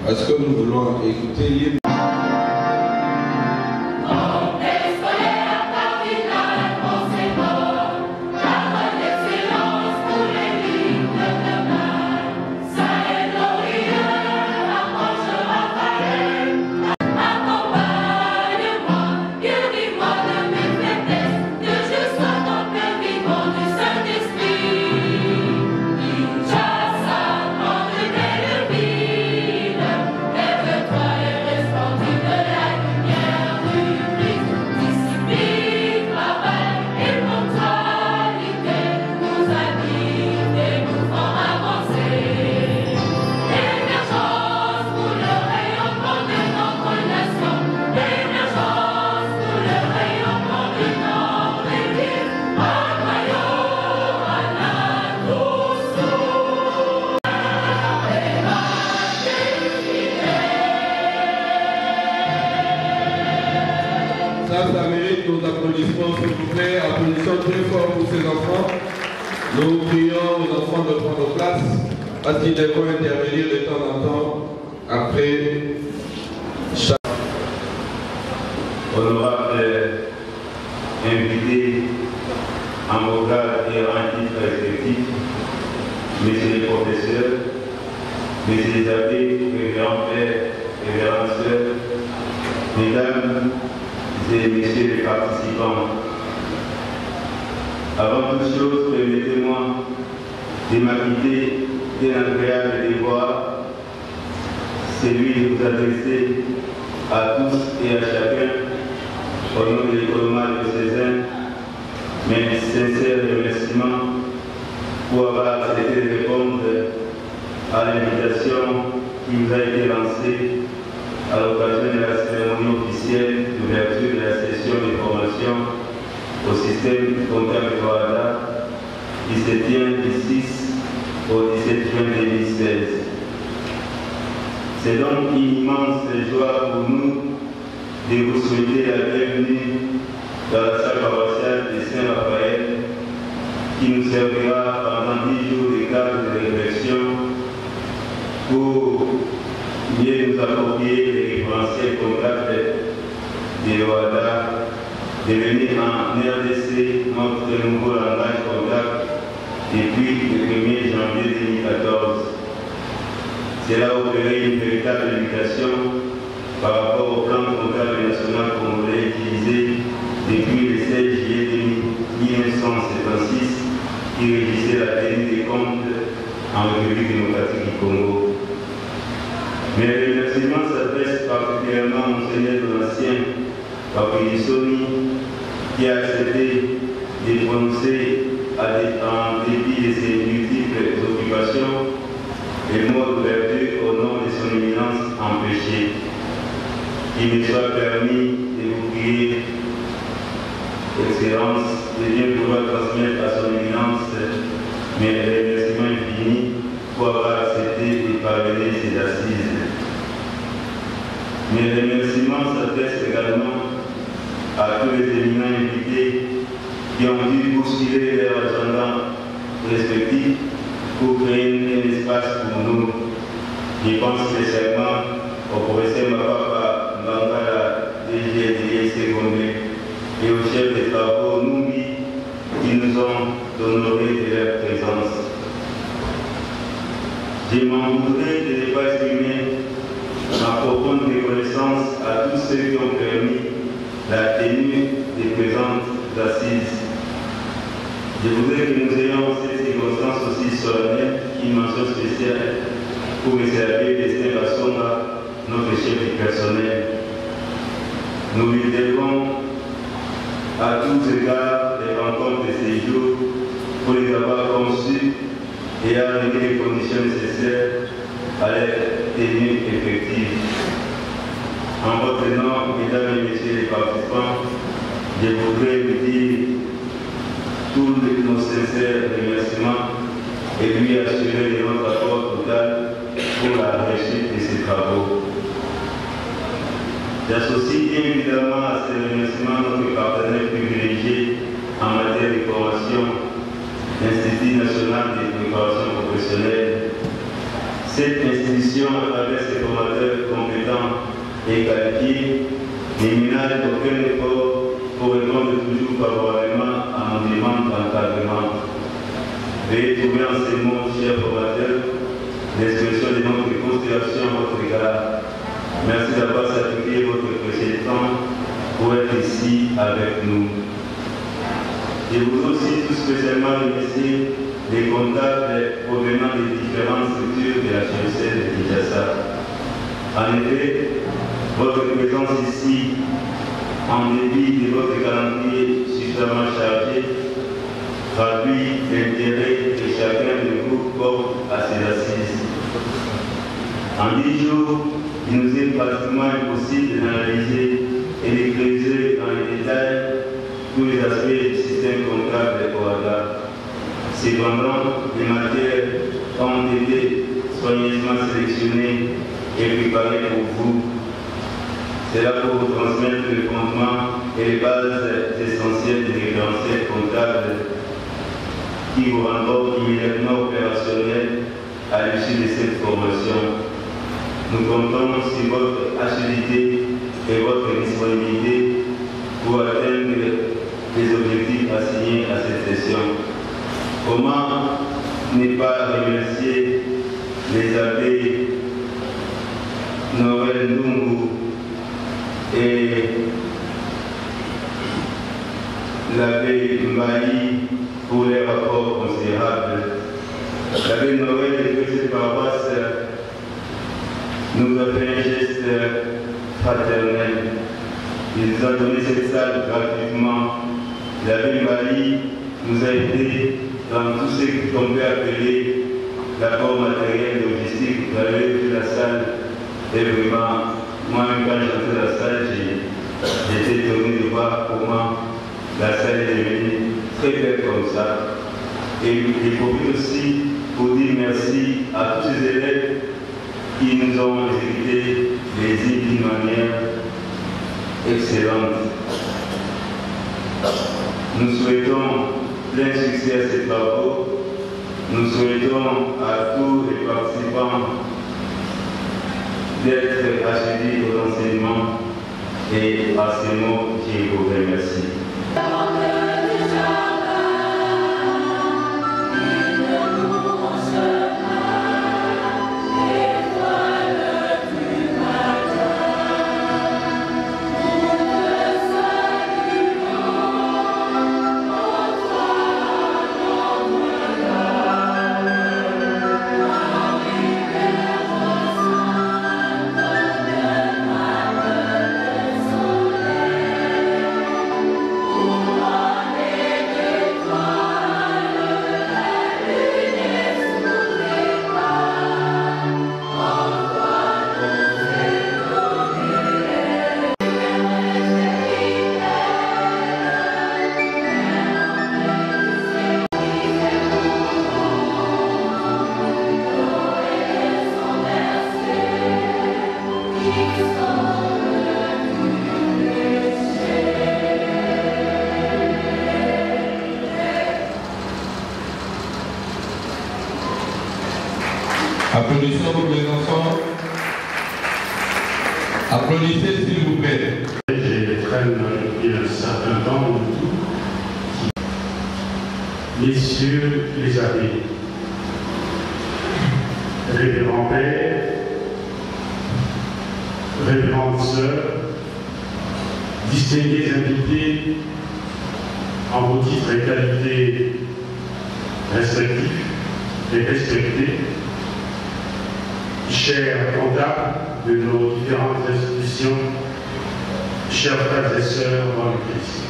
Est-ce que nous voulons écouter l'hymne? Ça mérite nos applaudissements, s'il vous plaît. Applaudissons très fort pour ces enfants. Nous prions aux enfants de prendre place parce qu'ils devront intervenir de temps en temps après chaque. Honorable invité en regard et en titre respectif, messieurs les professeurs, messieurs les abbés, révérends pères, révérends sœurs, mesdames et messieurs les participants. Avant toute chose, permettez-moi de m'acquitter d'un agréable devoir, celui de vous adresser à tous et à chacun, au nom de l'école normale de Cézanne, mes sincères remerciements pour avoir accepté de répondre à l'invitation qui vous a été lancée à l'occasion de la cérémonie officielle d'ouverture de la session de formation au système comptable de Douala qui se tient du 6 au 17 juin 2016. C'est donc une immense joie pour nous de vous souhaiter la bienvenue dans la salle paroissiale de Saint-Raphaël qui nous servira pendant 10 jours de cadre de réflexion pour mieux nous approprier les référentiels comptables de Douala, devenir en RDC notre nouveau langage comptable depuis le 1er janvier 2014. C'est là opérer une véritable éducation par rapport au plan comptable national congolais utilisé depuis le 16 juillet 1976 qui régissait la tenue des comptes en République démocratique du Congo. Mes remerciements s'adressent particulièrement à Monseigneur Donatien Papirissoni qui a accepté de prononcer en dépit de ses multiples occupations les mots d'ouverture au nom de son éminence empêchée. Il me soit permis de vous prier, Excellence, de bien pouvoir transmettre à son éminence mes remerciements infinis pour avoir accepté de parvenir ses assises. Mes remerciements s'adressent également à tous les éminents invités qui ont dû bousculer leur agenda respectif pour créer un espace pour nous. Je pense spécialement au professeur Mapapa Mbangala, DG de Secondaire, et aux chefs des travaux Numbi qui nous ont honorés de leur présence. Je m'en voudrais de ne pas exprimer ma profonde reconnaissance à tous ceux qui ont permis la tenue des présentes assises. Je voudrais que nous ayons cette circonstance aussi solennelle, une mention spéciale pour M. l'abbé Destin Bassonga, notre chef du personnel. Nous lui devons à tous égards les rencontres de ces jours pour les avoir conçues et à réunir les conditions nécessaires à leur tenue effective. En votre nom, mesdames et messieurs les participants, je voudrais vous dire tous nos sincères remerciements et lui assurer de notre apport total pour la réussite de ces travaux. J'associe bien évidemment à ces remerciements notre partenaire privilégié en matière de formation, l'Institut national de préparation professionnelle. Cette institution, à travers ses formateurs, aucun effort pour répondre toujours favorablement à mon demande d'encadrement. Veuillez trouver en ces mots, chers formateurs, l'expression de notre considération à votre égard. Merci d'avoir sacrifié votre précieux temps pour être ici avec nous. Je voudrais aussi tout spécialement remercier les contacts provenant des différentes structures de la GEC de Kinshasa. En effet, votre présence ici, en dépit de votre calendrier suffisamment chargé, traduit l'intérêt que chacun de vous porte à ses assises. En 10 jours, il nous est pratiquement impossible d'analyser et de creuser dans les détails tous les aspects du système comptable au Rwanda. Cependant, les matières ont été soigneusement sélectionnées et préparées pour vous. C'est là pour vous transmettre le fondement et les bases essentielles des référentiels comptables qui vous rendront immédiatement opérationnel à l'issue de cette formation. Nous comptons sur votre agilité et votre disponibilité pour atteindre les objectifs assignés à cette session. Comment ne pas remercier les abbés Noël Ndungu et l'abbé Mbaï pour les rapports considérables. L'abbé Noël et que cette paroisse nous a fait un geste fraternel. Il nous a donné cette salle gratuitement. L'abbé Mbaï nous a aidé dans tout ce qu'on peut appeler l'apport matériel et logistique. Vous avez vu la salle est vraiment, moi-même quand j'entrais dans la salle, j'étais étonné de voir comment la salle est devenue très belle comme ça. Et il profite aussi pour dire merci à tous ces élèves qui nous ont exécuté les îles d'une manière excellente. Nous souhaitons plein succès à ces travaux. Nous souhaitons à tous les participants d'être assidus aux enseignements et à ces mots, je vous remercie. Applaudissons les enfants. Applaudissez s'il vous plaît. Je traîne depuis un certain temps messieurs les abbés, révérends pères, révérends sœurs, distingués invités en vos titres et qualités respectifs et respectés, chers comptables de nos différentes institutions, chers frères et sœurs dans le Christ.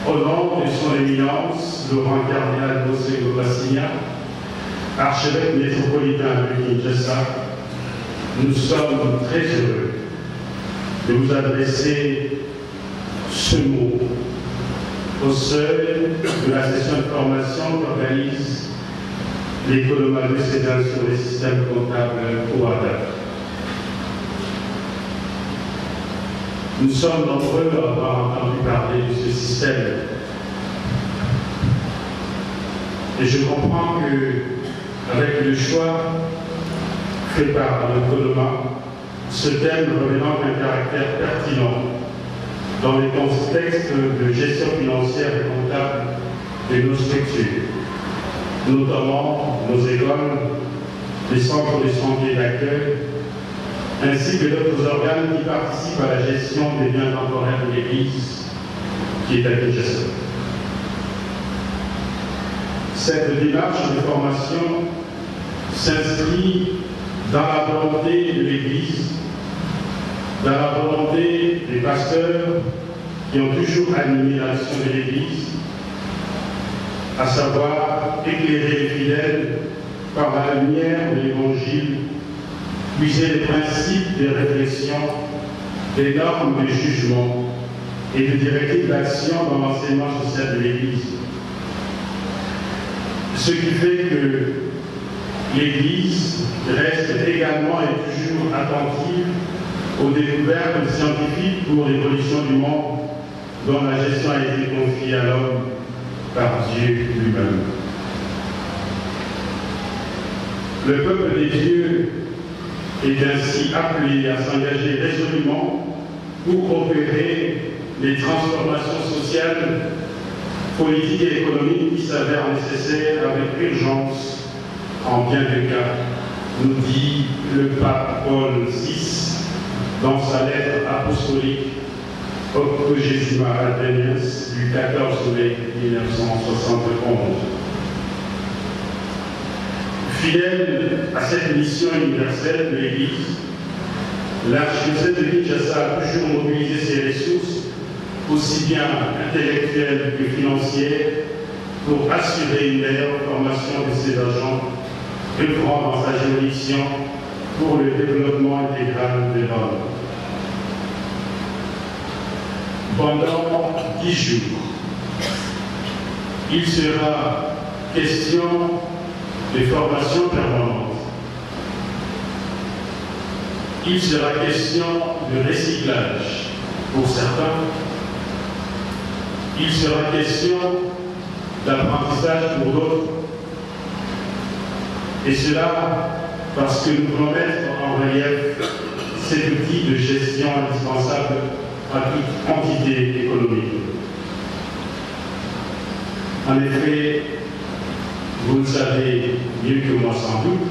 Au nom de son éminence, Laurent Cardinal Mosego Massigna, archevêque métropolitain de Kinshasa, nous sommes très heureux de vous adresser ce mot au seuil de la session de formation qu'organise l'École Marie Cédin sur les systèmes comptables au Rwanda. Nous sommes nombreux à avoir entendu parler de ce système. Et je comprends que, avec le choix fait par le gouvernement, ce thème révélant un caractère pertinent dans les contextes de gestion financière et comptable de nos structures, notamment nos écoles, les centres de santé d'accueil, ainsi que d'autres organes qui participent à la gestion des biens temporaires de l'Église, qui est à Kinshasa. Cette démarche de formation s'inscrit dans la volonté de l'Église, dans la volonté des pasteurs qui ont toujours animé l'action de l'Église, à savoir éclairer les fidèles par la lumière de l'Évangile, puiser les principes des réflexions, des normes de jugement et des directives d'action dans l'enseignement social de l'Église. Ce qui fait que l'Église reste également et toujours attentive aux découvertes scientifiques pour l'évolution du monde dont la gestion a été confiée à l'homme par Dieu lui-même. Le peuple des dieux est ainsi appelé à s'engager résolument pour opérer les transformations sociales, politiques et économiques qui s'avèrent nécessaires avec urgence en bien de cas, nous dit le pape Paul VI dans sa lettre apostolique Octogesima Adveniens du 14 mai 1971. Fidèle à cette mission universelle de l'Église, l'archidiocèse de Kinshasa a toujours mobilisé ses ressources, aussi bien intellectuelles que financières, pour assurer une meilleure formation de ses agents, œuvrant dans sa juridiction pour le développement intégral de l'homme. Pendant 10 jours, il sera question de formation permanente. Il sera question de recyclage pour certains. Il sera question d'apprentissage pour d'autres. Et cela parce que nous voulons mettre en relief cet outil de gestion indispensable à toute entité économique. En effet, vous le savez mieux que moi sans doute,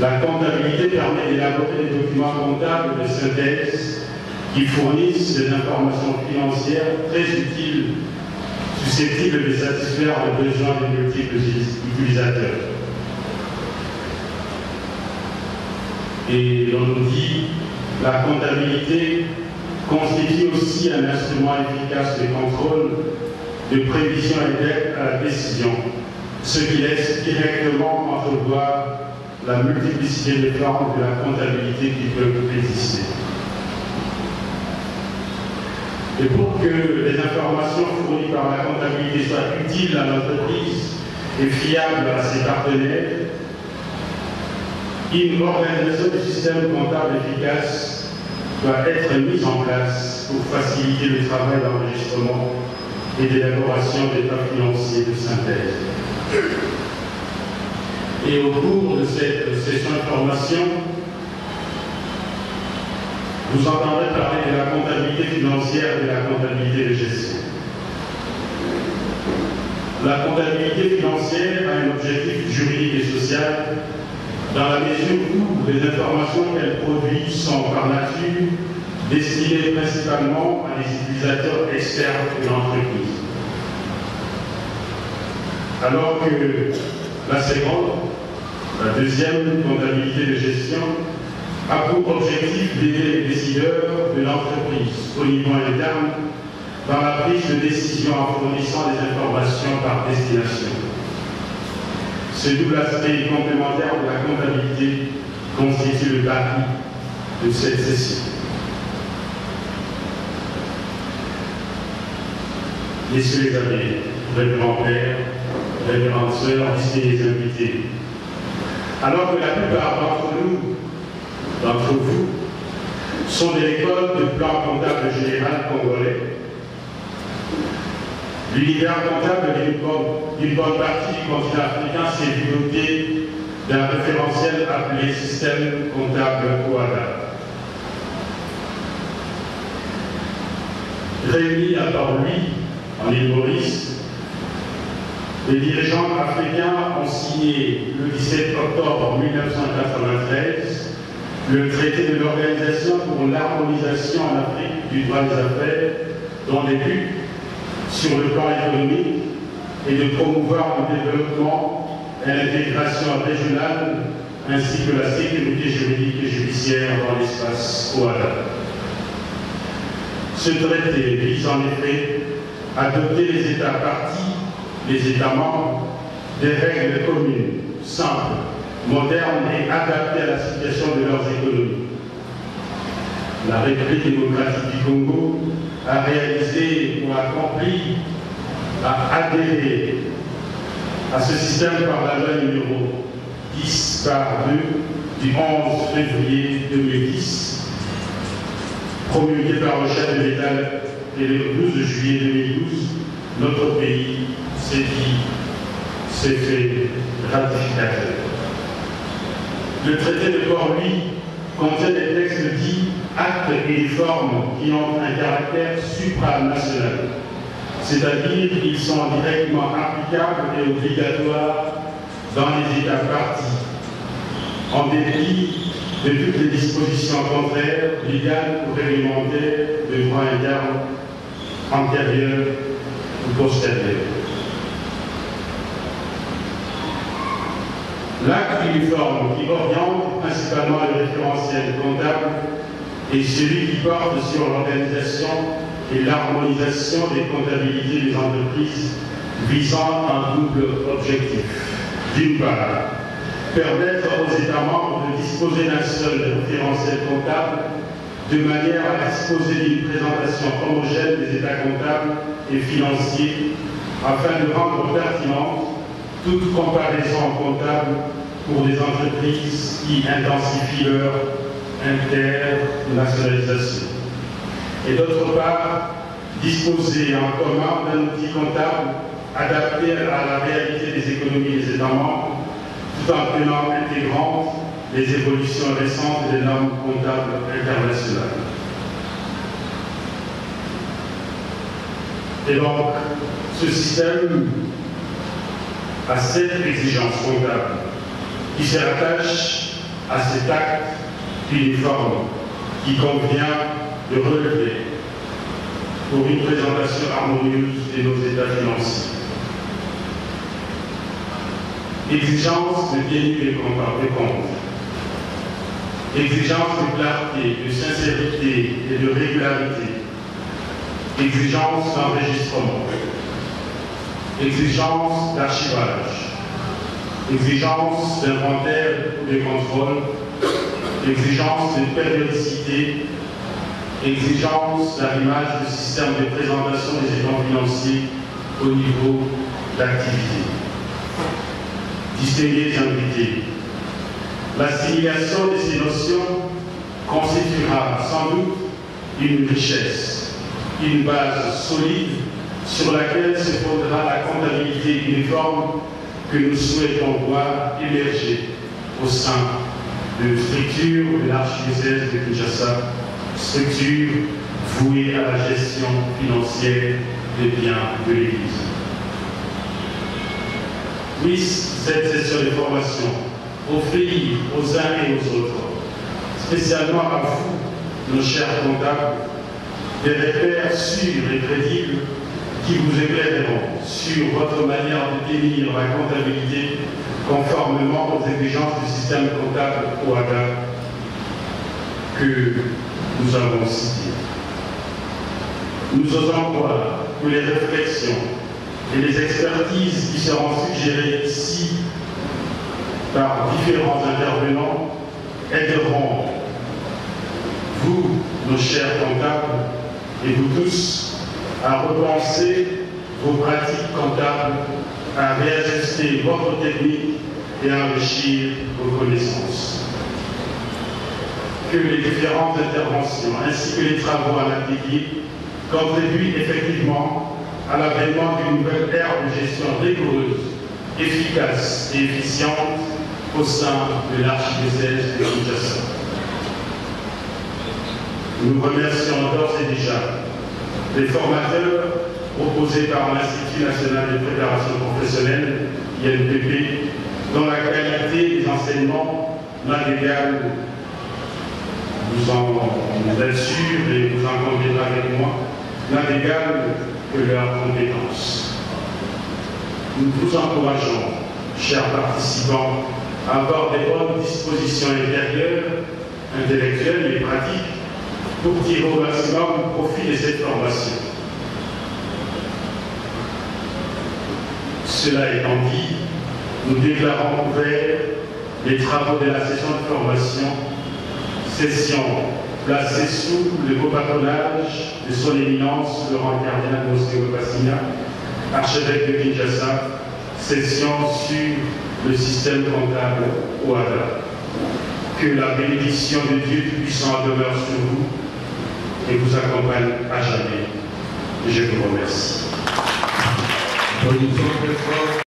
la comptabilité permet d'élaborer des documents comptables de synthèse qui fournissent des informations financières très utiles, susceptibles de satisfaire les besoins des multiples utilisateurs. Et l'on nous dit la comptabilité constitue aussi un instrument efficace de contrôle, de prévision et d'aide à la décision, ce qui laisse directement entrevoir la multiplicité des formes de la comptabilité qui peuvent exister. Et pour que les informations fournies par la comptabilité soient utiles à l'entreprise et fiables à ses partenaires, une organisation du système comptable efficace doit être mise en place pour faciliter le travail d'enregistrement et d'élaboration d'états financiers de synthèse. Et au cours de cette session de formation, vous entendrez parler de la comptabilité financière et de la comptabilité de gestion. La comptabilité financière a un objectif juridique et social dans la mesure où les informations qu'elle produit sont par nature destinées principalement à des utilisateurs externes de l'entreprise. Alors que la seconde, la deuxième comptabilité de gestion, a pour objectif d'aider les décideurs de l'entreprise au niveau interne dans la prise de décision en fournissant des informations par destination. Ce double aspect complémentaire de la comptabilité constitue le pari de cette session. Messieurs les amis, révérends pères, révérends sœurs, distingués invités, alors que la plupart d'entre vous, sont de l'école de plan comptable général congolais, l'univers comptable d'une bonne partie du continent africain s'est vu doté d'un référentiel appelé système comptable OADA. réunis à Port-Louis, en île Maurice, les dirigeants africains ont signé le 17 octobre 1993 le traité de l'Organisation pour l'harmonisation en Afrique du droit des affaires, dont les buts sur le plan économique est de promouvoir le développement et l'intégration régionale ainsi que la sécurité juridique et judiciaire dans l'espace OADA. Ce traité vise en effet à doter les États parties, les États membres, des règles communes, simples, modernes et adaptées à la situation de leurs économies. La République démocratique du Congo a réalisé ou accompli, a adhéré à ce système par la loi numéro 10/2 du 11 février 2010, promulguée par le chef de l'État et le 12 juillet 2012, notre pays s'est fait ratificateur. Le traité de Port-Louis contient des textes dits actes et des formes qui ont un caractère supranational, c'est-à-dire qu'ils sont directement applicables et obligatoires dans les États parties, en dépit de toutes les dispositions contraires, légales ou réglementaires de droit interne, antérieur ou postérieur. L'acte uniforme qui oriente principalement le référentiel comptable est celui qui porte sur l'organisation et l'harmonisation des comptabilités des entreprises visant un double objectif. D'une part, permettre aux États membres de disposer d'un seul référentiel comptable de manière à disposer d'une présentation homogène des états comptables et financiers afin de rendre pertinente toute comparaison comptable pour des entreprises qui intensifient leur internationalisation. Et d'autre part, disposer en commun d'un outil comptable adapté à la réalité des économies des États membres, tout en tenant intégrante les évolutions récentes des normes comptables internationales. Et donc, ce système a 7 exigences comptables qui se rattachent à cet acte uniforme qui convient de relever pour une présentation harmonieuse de nos états financiers. Exigence de tenue des comptes, exigence de clarté, de sincérité et de régularité, exigence d'enregistrement, exigence d'archivage, exigence d'inventaire ou de contrôle, exigence de périodicité, exigence d'arrimage du système de présentation des états financiers au niveau d'activité. Distingués invités, l'assimilation de ces notions constituera sans doute une richesse, une base solide sur laquelle se fondera la comptabilité uniforme que nous souhaitons voir émerger au sein de structures de l'archidiocèse de Kinshasa, structure vouée à la gestion financière des biens de l'Église. Puisse cette session de formation offrir aux uns et aux autres, spécialement à vous, nos chers comptables, des repères sûrs et crédibles qui vous éclaireront sur votre manière de définir la comptabilité conformément aux exigences du système comptable OADA que nous avons cité. Nous osons croire que les réflexions et les expertises qui seront suggérées ici par différents intervenants aideront vous, nos chers comptables, et vous tous, à repenser vos pratiques comptables, à réajuster votre technique et à enrichir vos connaissances. Que les différentes interventions ainsi que les travaux à l'atelier contribuent effectivement à l'avènement d'une nouvelle ère de gestion rigoureuse, efficace et efficiente au sein de l'archidiocèse de Kinshasa. Nous remercions d'ores et déjà les formateurs proposés par l'Institut national des fédérations professionnelles, INPP, dont la qualité des enseignements n'a d'égal, vous en êtes sûr et vous en conviendrez avec moi, n'a d'égal que leurs compétences. Nous vous encourageons, chers participants, à avoir des bonnes dispositions intérieures, intellectuelles et pratiques pour tirer au maximum profit de cette formation. Cela étant dit, nous déclarons ouverts les travaux de la session de formation, session placée sous le beau patronage de son éminence, le grand cardinal Monseigneur Passigna, archevêque de Kinshasa, session sur le système comptable OADA. Que la bénédiction de Dieu Tout-Puissant demeure sur vous et vous accompagne à jamais. Je vous remercie. Applaudissements très forts.